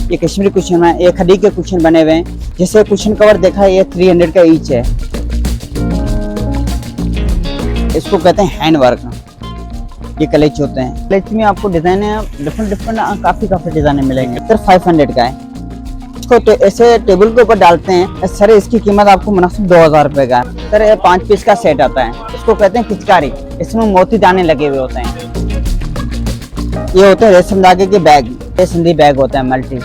ये कश्मीरी कुशन है, ये खड़ी के कुशन बने हुए हैं। जैसे कुशन कवर देखा है, ये 300 का ईच है। इसको कहते हैं हैंड वर्क। ये क्लच होते हैं। क्लच में आपको डिजाइन है डिफरेंट काफी डिजाइन मिलेंगे। सर 500 का है। इसको ऐसे टेबल के ऊपर डालते हैं। सर इसकी कीमत आपको मुनासिब 2000 रुपए का है। सर ये 5 पीस का सेट आता है। इसको कहते हैं पिचकारी। इसमें मोती दाने लगे हुए होते हैं। ये होते हैं रेशम धागे के बैग। ये सिंधी बैग होता है मल्टी।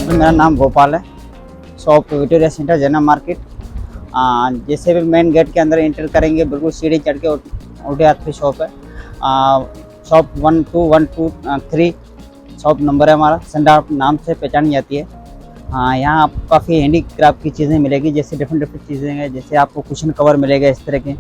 मेरा नाम गोपाल है। शॉप विक्टोरिया सेंटर जैना मार्केट। जैसे भी मेन गेट के अंदर एंटर करेंगे, बिल्कुल सीढ़ी चढ़ के उल्टे हाथ पे शॉप है। शॉप 12123 शॉप नंबर है हमारा। संडा नाम से पहचानी जाती है। यहाँ आपको काफ़ी हैंडीक्राफ्ट की चीज़ें मिलेगी। जैसे डिफरेंट चीज़ें हैं। जैसे आपको कुशन कवर मिलेगा इस तरह के।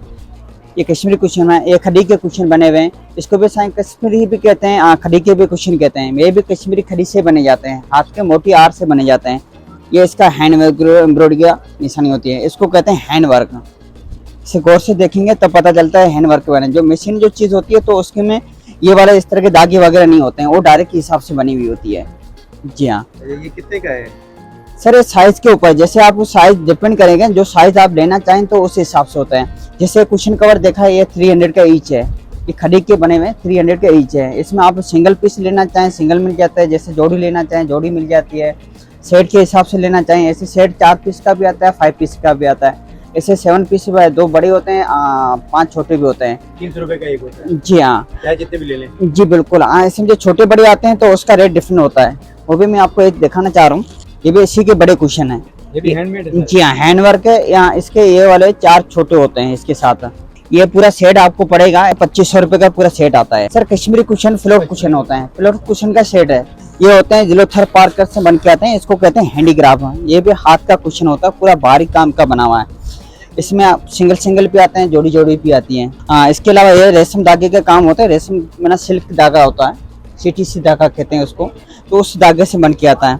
ये कश्मीरी कुशन है, ये खड़ी के कुशन बने हुए हैं। इसको भी कश्मीरी भी कहते हैं, खड़ी के भी कुशन कहते हैं। ये भी कश्मीरी खड़ी से बने जाते हैं। हाथ के मोटी आर से बने जाते हैं। ये इसका हैंड एम्ब्रॉयडरी का निशानी होती है। इसको कहते हैं हैंड वर्क। इसे गौर से देखेंगे तब पता चलता है हैंड वर्क के बारे में। जो मशीन जो चीज़ होती है तो उसके में ये वाला इस तरह के धागे वगैरह नहीं होते हैं। वो डायरेक्ट के हिसाब से बनी हुई होती है। जी हाँ। ये कितने का है? सर ये साइज के ऊपर, जैसे आप उस साइज डिपेंड करेंगे। जो साइज आप लेना चाहें तो उस हिसाब से होता है। जैसे कुशन कवर देखा है, ये 300 का ईच है। ये खड़ी के बने हुए 300 का ईच है। इसमें आप सिंगल पीस लेना चाहें सिंगल मिल जाता है। जैसे जोड़ी लेना चाहें जोड़ी मिल जाती है। सेट के हिसाब से लेना चाहें ऐसे सेट 4 पीस का भी आता है, 5 पीस का भी आता है। ऐसे 7 पीस भी है। 2 बड़े होते हैं, 5 छोटे भी होते हैं। 300 रुपए का एक होता है। जी हाँ, चाहे जितने भी ले लें। जी बिल्कुल। इसमें जो छोटे बड़े आते हैं तो उसका रेट डिफरेंट होता है। वो भी मैं आपको एक दिखाना चाह रहा हूँ। ये भी इसी के बड़े कुशन है। ये भी हैंडमेड है? जी हाँ, हैंड वर्क है। यहाँ इसके ये वाले 4 छोटे होते हैं इसके साथ। ये पूरा सेट आपको पड़ेगा 2500 रुपए का पूरा सेट आता है। Sir Kashmiri cushion float cushion होता है। फ्लोट कुशन का सेट है। ये होते हैं जिलोथर पार्कर से बन के आते हैं। इसको कहते हैं हैंडीक्राफ्ट। ये भी हाथ का कुशन होता है, पूरा बारीक काम का बना हुआ है। इसमें आप सिंगल भी आते हैं, जोड़ी भी आती हैं। इसके अलावा ये रेशम धागे का काम होता है। रेशम में सिल्क धागा होता है, CTC धागा कहते हैं उसको। तो उस धागे से बन के आता है।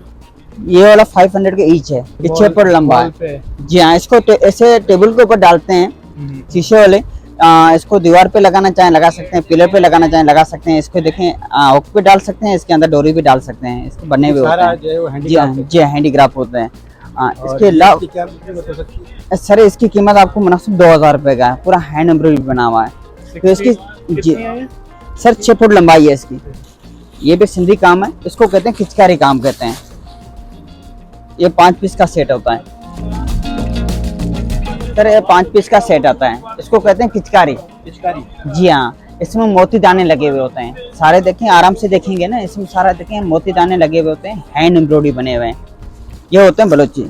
ये वाला 500 का ईच है। ये 6 फुट लंबा है। जी हाँ, इसको ऐसे टेबल के ऊपर डालते हैं शीशे वाले। इसको दीवार पे लगाना चाहें लगा सकते हैं, पिलर पे लगाना चाहें लगा सकते हैं। इसको देखें हुक पे डाल सकते हैं, इसके अंदर डोरी भी डाल सकते हैं। इसके बने हुए होते हैं। जी हाँ, जी हैंडीक्राफ्ट होते हैं। इसके अलावा सर इसकी कीमत आपको मुनासिब 2000 रुपए का है। पूरा हैंड एम्ब्रॉयडरी बना हुआ है। तो इसकी जी सर 6 फुट लंबाई है इसकी। ये भी सिंधी काम है। इसको कहते हैं खिचकारी काम कहते हैं। ये 5 पीस का सेट होता है। सर ये 5 पीस का सेट आता है। इसको कहते हैं पिचकारी। जी हाँ, इसमें मोती दाने लगे हुए होते हैं। सारे देखें, आराम से देखेंगे ना, इसमें सारा देखें मोती दाने लगे हुए होते हैं। हैंड एम्ब्रॉयडरी बने हुए हैं। ये होते हैं बलोची।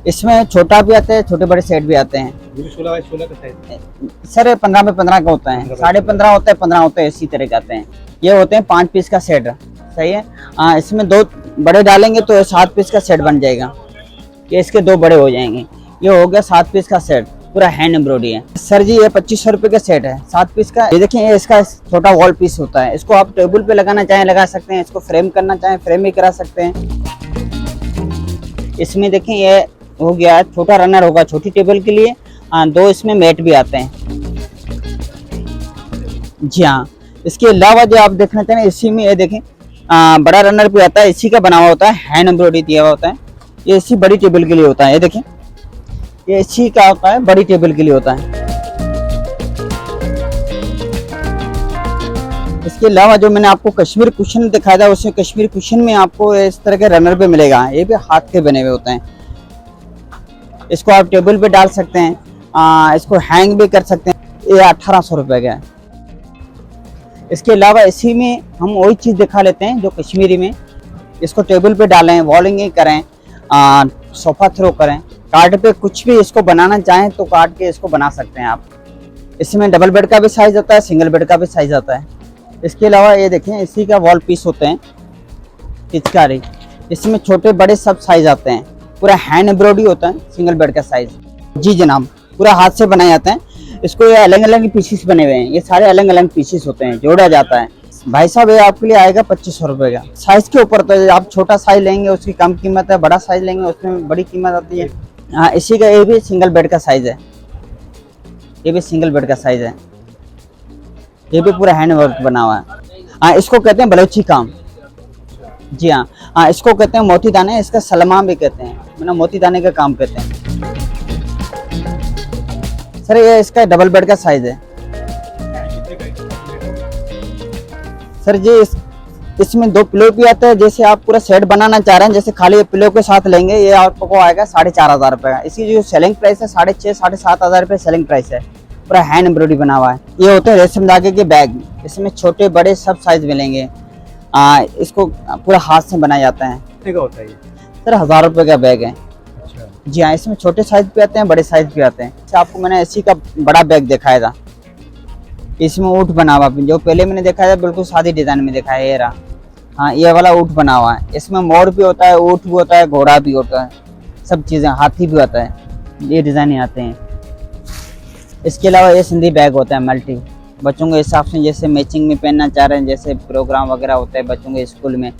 इसमें छोटा भी आता है, छोटे बड़े सेट भी आते हैं। 16 का साइज सर 15 में 15 का होता है। 15.5 होता है, 15 होता है, इसी तरह के आते हैं। ये होते हैं 5 पीस का सेट। सही है। इसमें 2 बड़े डालेंगे तो 7 पीस का सेट बन जाएगा। ये इसके 2 बड़े हो जाएंगे। ये हो गया 7 पीस का सेट। पूरा हैंड एम्ब्रॉयडरी है। सर जी ये 2500 रुपए का सेट है 7 पीस का। ये देखिए, ये इसका छोटा वॉल पीस होता है। इसको आप टेबल पे लगाना चाहें लगा सकते हैं। इसको फ्रेम करना चाहें फ्रेम भी करा सकते हैं। इसमें देखें, ये हो गया छोटा रनर होगा छोटी टेबल के लिए। 2 इसमें मैट भी आते हैं। जी हाँ, इसके अलावा जो आप देखना चाहें इसी में ये देखें, बड़ा रनर भी आता है। इसी का बना हुआ होता है, हैंड एम्ब्रॉयडरी दिया हुआ होता है। ये इसी बड़ी टेबल के लिए होता है। ये देखें, ये इसी का होता है, बड़ी टेबल के लिए होता है। इसके अलावा जो मैंने आपको कश्मीर कुशन दिखाया था, उसमें कश्मीर कुशन में आपको इस तरह के रनर भी मिलेगा। ये भी हाथ के बने हुए होते हैं। इसको आप टेबल पे डाल सकते हैं। इसको हैंग भी कर सकते हैं। ये 1800 रुपए का है। इसके अलावा इसी में हम वही चीज़ दिखा लेते हैं जो कश्मीरी में। इसको टेबल पे डालें, वॉलिंग करें, सोफा थ्रो करें, कार्ड पे कुछ भी इसको बनाना चाहें तो कार्ड के इसको बना सकते हैं आप। इसमें डबल बेड का भी साइज आता है, सिंगल बेड का भी साइज आता है। इसके अलावा ये देखें, इसी का वॉल पीस होते हैं पिचकारी। इसमें छोटे बड़े सब साइज आते हैं। पूरा हैंड एम्ब्रॉयडरी होता है, सिंगल बेड का साइज। जी जनाब, पूरा हाथ से बनाए जाते हैं। इसको ये अलग अलग पीसेस बने हुए हैं। ये सारे अलग अलग पीसेस होते हैं, जोड़ा जाता है। भाई साहब ये आपके लिए आएगा 2500 रुपए का। साइज के ऊपर तो आप छोटा साइज लेंगे उसकी कम कीमत है, बड़ा साइज लेंगे उसमें बड़ी कीमत आती है। हाँ, इसी का ये भी सिंगल बेड का साइज है। ये भी सिंगल बेड का साइज है। ये भी पूरा हैंड वर्क बना हुआ है। हाँ, इसको कहते हैं बलोची काम। जी हाँ। हाँ, इसको कहते हैं मोती दाने, इसका सलमा भी कहते हैं, मतलब मोती दाने का काम कहते हैं। सर ये इसका डबल बेड का साइज है। कितने का है? सर जी इसमें 2 पिलो भी आता है। जैसे आप पूरा सेट बनाना चाह रहे हैं, जैसे खाली पिलो के साथ लेंगे, ये आपको आएगा 4,500 रुपये का। इसकी जो सेलिंग प्राइस है 6,500 7,500 रुपये सेलिंग प्राइस है। पूरा हैंड एम्ब्रॉयडरी बना हुआ है। ये होते हैं रेशम धागे के बैग, इसमें छोटे बड़े सब साइज मिलेंगे। इसको पूरा हाथ से बनाया जाता है। कितने का होता है ये? सर 1,000 रुपये का बैग है। अच्छा। जी हाँ, इसमें छोटे साइज भी आते हैं, बड़े साइज भी आते हैं। अच्छा, आपको मैंने इसी का बड़ा बैग दिखाया था, इसमें ऊँट बना हुआ। जो पहले मैंने दिखाया था बिल्कुल सादी डिजाइन में दिखाया, ये रहा। हाँ, ये वाला ऊँट बना हुआ है। इसमें मोर भी होता है, ऊँट भी होता है, घोड़ा भी होता है, सब चीज़ें, हाथी भी होता है। ये डिज़ाइन आते हैं। इसके अलावा ये सिंधी बैग होता है मल्टी, बच्चों के हिसाब से जैसे मैचिंग में पहनना चाह रहे हैं, जैसे प्रोग्राम वगैरह होता है बच्चों के स्कूल में,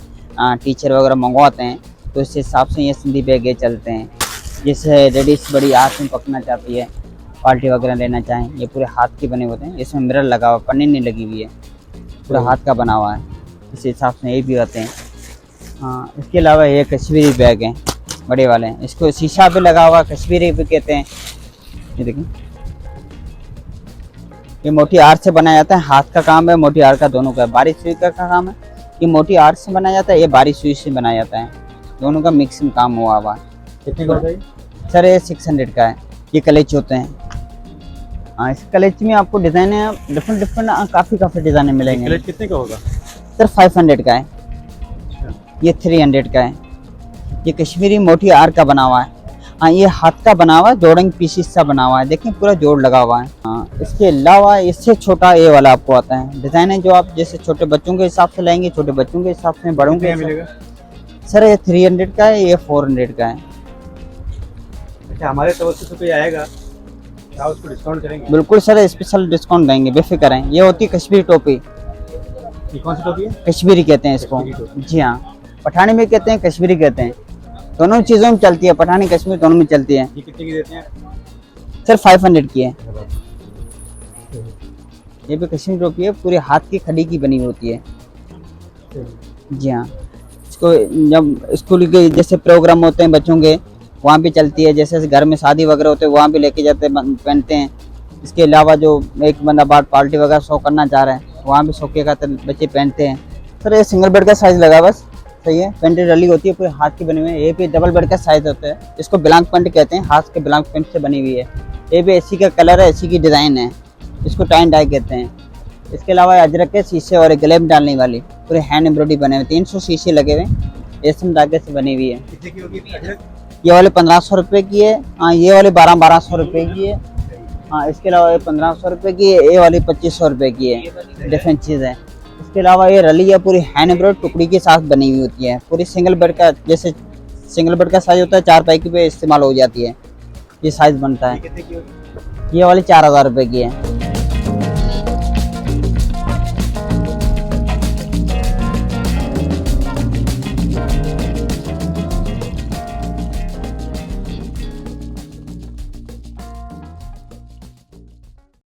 टीचर वगैरह मंगवाते हैं, तो इस हिसाब से ये सिंधी बैग ये चलते हैं। जैसे लेडीज़ बड़ी हाथ में पकड़ना चाहती है, पार्टी वगैरह लेना चाहें, ये पूरे हाथ के बने होते हैं। इसमें मिरर लगा हुआ, पन्नी नहीं लगी हुई है, पूरा हाथ का बना हुआ है। इस हिसाब से ये भी आते हैं। हाँ, इसके अलावा ये कश्मीरी बैग हैं, बड़े वाले हैं। इसको शीशा भी लगा हुआ, कश्मीरी भी कहते हैं। ये देखिए, ये मोटी आर्ट से बनाया जाता है। हाथ का काम है, मोटी आर्ट का दोनों का। बारीक सुई का काम है, ये मोटी आर्ट से बनाया जाता है, ये बारीक सुई से बनाया जाता है। दोनों का मिक्सिंग काम हुआ हुआ है। कितने का होता है ये? सर ये 600 का है। ये कलेच होते हैं। हाँ, इस कलेच में आपको डिज़ाइन डिफरेंट काफ़ी डिज़ाइन मिलेंगे। क्लच कितने का होगा? सर 500 का है। अच्छा। ये 300 का है। ये कश्मीरी मोटी आर का बना हुआ है। हाँ, ये हाथ का बना हुआ है, जोड़ंग पीसीस सा बना हुआ है। देखिए पूरा जोड़ लगा हुआ है। हाँ, इसके अलावा इससे छोटा ये वाला आपको आता है। डिज़ाइन है जो आप जैसे छोटे बच्चों के हिसाब से लेंगे, छोटे बच्चों के हिसाब से, बड़ों के कितने का हिसाब मिलेगा? से। सर ये 300 का है, ये 400 का है। अच्छा, हमारे तरफ से तो कोई आएगा, क्या उसको डिस्काउंट करेंगे? बिल्कुल सर, स्पेशल डिस्काउंट देंगे, बेफिक्र हैं। ये होती है कश्मीरी टोपी, ये कौन सी टोपी है? कश्मीरी कहते हैं इसको। कश्मीरी टोपी। जी हाँ, पठानी में कहते हैं, कश्मीरी कहते हैं। दोनों चीज़ों में चलती है, पठानी कश्मीर दोनों में चलती है। ये कितने की देते हैं? सर 500 की है। ये भी कश्मीरी टोपी है, पूरे हाथ की खड़ी की बनी होती है। जी हाँ, इसको जब स्कूल के जैसे प्रोग्राम होते हैं बच्चों के, वहाँ भी चलती है। जैसे घर में शादी वगैरह होते हैं, वहाँ भी लेके जाते हैं, पहनते हैं। इसके अलावा जो एक बंदा बाहर पार्टी वगैरह शो करना चाह रहे हैं, वहाँ भी शो के खातिर बच्चे पहनते हैं। सर ये सिंगल बेड का साइज़ लगा, बस सही है। पेंटेड रली होती है, पूरे हाथ की बनी हुई है। ये भी डबल बेड का साइज़ होता है, इसको ब्लैंक पेंट कहते हैं, हाथ के ब्लैंक पेंट से बनी हुई है। ये भी एसी का कलर है, एसी की डिज़ाइन है, इसको टाइन डाई कहते हैं। इसके अलावा अजरक के शीशे और गले में डालने वाली पूरे हैंड एम्ब्रॉयडरी बने हुए, 300 शीशे लगे हुए, रेशम धागे से बनी हुई है। कितने की होगी अजरक? ये वाले 1500 रुपये की है। हाँ, ये वाले 1200 रुपये की है। हाँ, इसके अलावा ये 1500 रुपये की है, ये वाली 2500 रुपये की है। डिफरेंट चीज़ है। इसके अलावा ये रली है, पूरी हैंड एम्ब्रॉयडरी टुकड़ी के साथ बनी हुई होती है। पूरी सिंगल बेड का, जैसे सिंगल बेड का साइज होता है, 4 पाई पे इस्तेमाल हो जाती है, ये साइज बनता है। ये कितने की होगी? ये वाली 4000 रुपये की है।